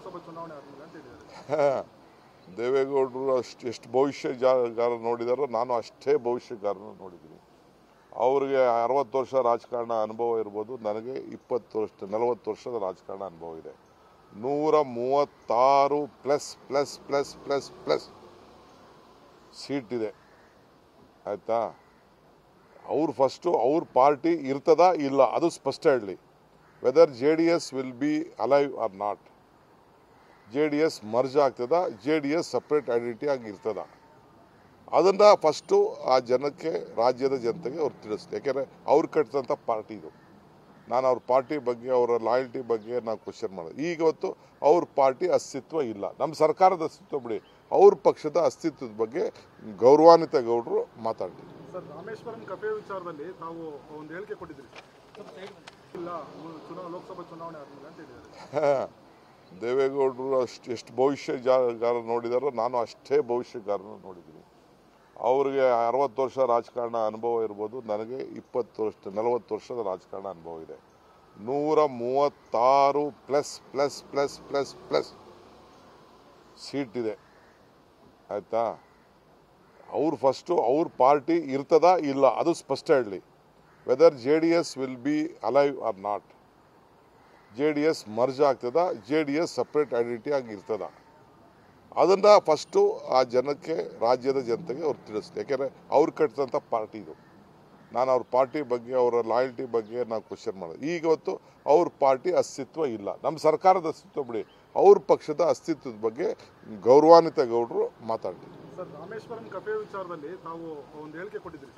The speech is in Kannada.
ಲೋಕಸಭಾ ಚುನಾವಣೆ ಆದ್ಮೇಲೆ ಅಂತ ಹೇಳಿದ್ದಾರೆ. ದೇವೇಗೌಡರು ಎಷ್ಟು ಭವಿಷ್ಯಗಾರ ನೋಡಿದಾರೋ ನಾನು ಅಷ್ಟೇ ಭವಿಷ್ಯಗಾರನ ನೋಡಿದ್ದೀನಿ. ಅವ್ರಿಗೆ 60 ವರ್ಷ ರಾಜಕಾರಣ ಅನುಭವ ಇರ್ಬೋದು, ನನಗೆ 40 ವರ್ಷದ ರಾಜಕಾರಣ ಅನುಭವ ಇದೆ. 136 plus plus plus plus plus seat ಇದೆ, ಆಯ್ತಾ. ಅವ್ರು ಫಸ್ಟು ಅವ್ರ ಪಾರ್ಟಿ ಇರ್ತದಾ ಇಲ್ಲ ಅದು ಸ್ಪಷ್ಟ ಹೇಳಲಿ. Whether JDS will be alive or not, JDS merge ಆಗ್ತದ, JDS ಸಪ್ರೇಟ್ ಐಡೆಂಟಿಟಿ ಆಗಿ ಇರ್ತದ, ಅದನ್ನು ಫಸ್ಟು ಆ ಜನಕ್ಕೆ, ರಾಜ್ಯದ ಜನತೆಗೆ ಅವ್ರು ತಿಳಿಸ್ಲಿ. ಯಾಕೆಂದರೆ ಅವ್ರು ಕಟ್ಟಿದಂಥ ಪಾರ್ಟಿ ಇದು. ನಾನು ಅವ್ರ ಪಾರ್ಟಿ ಬಗ್ಗೆ, ಅವರ ಲಾಯಲ್ಟಿ ಬಗ್ಗೆ ನಾವು ಕ್ವಶನ್ ಮಾಡೋದು. ಈಗವತ್ತು ಅವ್ರ ಪಾರ್ಟಿ ಅಸ್ತಿತ್ವ ಇಲ್ಲ, ನಮ್ಮ ಸರ್ಕಾರದ ಅಸ್ತಿತ್ವ ಬಿಡಿ, ಅವ್ರ ಪಕ್ಷದ ಅಸ್ತಿತ್ವದ ಬಗ್ಗೆ ಗೌರವಾನ್ವಿತ ಗೌಡರು ಮಾತಾಡ್ತೀವಿ. ಸರ್, ರಾಮೇಶ್ವರಂ ಕಫೆ ವಿಚಾರದಲ್ಲಿ ತಾವು ಒಂದು ಹೇಳಿಕೆ ಕೊಟ್ಟಿದ್ರಿ, ಇಲ್ಲ ಲೋಕಸಭಾ ಚುನಾವಣೆ ಆದ್ಮೇಲೆ ಅಂತ ಹೇಳಿದ್ದಾರೆ. ದೇವೇಗೌಡರು ಎಷ್ಟು ಭವಿಷ್ಯಗಾರ ನೋಡಿದಾರೋ ನಾನು ಅಷ್ಟೇ ಭವಿಷ್ಯಗಾರನ ನೋಡಿದ್ದೀನಿ. ಅವ್ರಿಗೆ 60 ವರ್ಷ ರಾಜಕಾರಣ ಅನುಭವ ಇರ್ಬೋದು, ನನಗೆ 40 ವರ್ಷದ ರಾಜಕಾರಣ ಅನುಭವ ಇದೆ. 136 plus plus plus plus plus seat ಇದೆ, ಆಯ್ತಾ. ಅವ್ರು ಫಸ್ಟು ಅವ್ರ ಪಾರ್ಟಿ ಇರ್ತದಾ ಇಲ್ಲ ಅದು ಸ್ಪಷ್ಟ ಹೇಳಲಿ. Whether JDS will be alive or not, JDS merge ಆಗ್ತದ, JDS ಸಪ್ರೇಟ್ ಐಡೆಂಟಿಟಿ ಆಗಿ ಇರ್ತದ, ಅದನ್ನು ಫಸ್ಟು ಆ ಜನಕ್ಕೆ, ರಾಜ್ಯದ ಜನತೆಗೆ ಅವ್ರು ತಿಳಿಸ್ಲಿ. ಯಾಕೆಂದರೆ ಅವ್ರು ಕಟ್ಟಿದಂಥ ಪಾರ್ಟಿ ಇದು. ನಾನು ಅವ್ರ ಪಾರ್ಟಿ ಬಗ್ಗೆ, ಅವರ ಲಾಯಲ್ಟಿ ಬಗ್ಗೆ ನಾವು ಕ್ವಶನ್ ಮಾಡೋದು. ಈಗವತ್ತು ಅವ್ರ ಪಾರ್ಟಿ ಅಸ್ತಿತ್ವ ಇಲ್ಲ, ನಮ್ಮ ಸರ್ಕಾರದ ಅಸ್ತಿತ್ವ ಬಿಡಿ, ಅವ್ರ ಪಕ್ಷದ ಅಸ್ತಿತ್ವದ ಬಗ್ಗೆ ಗೌರವಾನ್ವಿತ ಗೌಡರು ಮಾತಾಡ್ತೀವಿ. ಸರ್, ರಾಮೇಶ್ವರಂ ಕಫೆ ವಿಚಾರದಲ್ಲಿ ತಾವು ಒಂದು ಹೇಳಿಕೆ ಕೊಟ್ಟಿದ್ರಿ.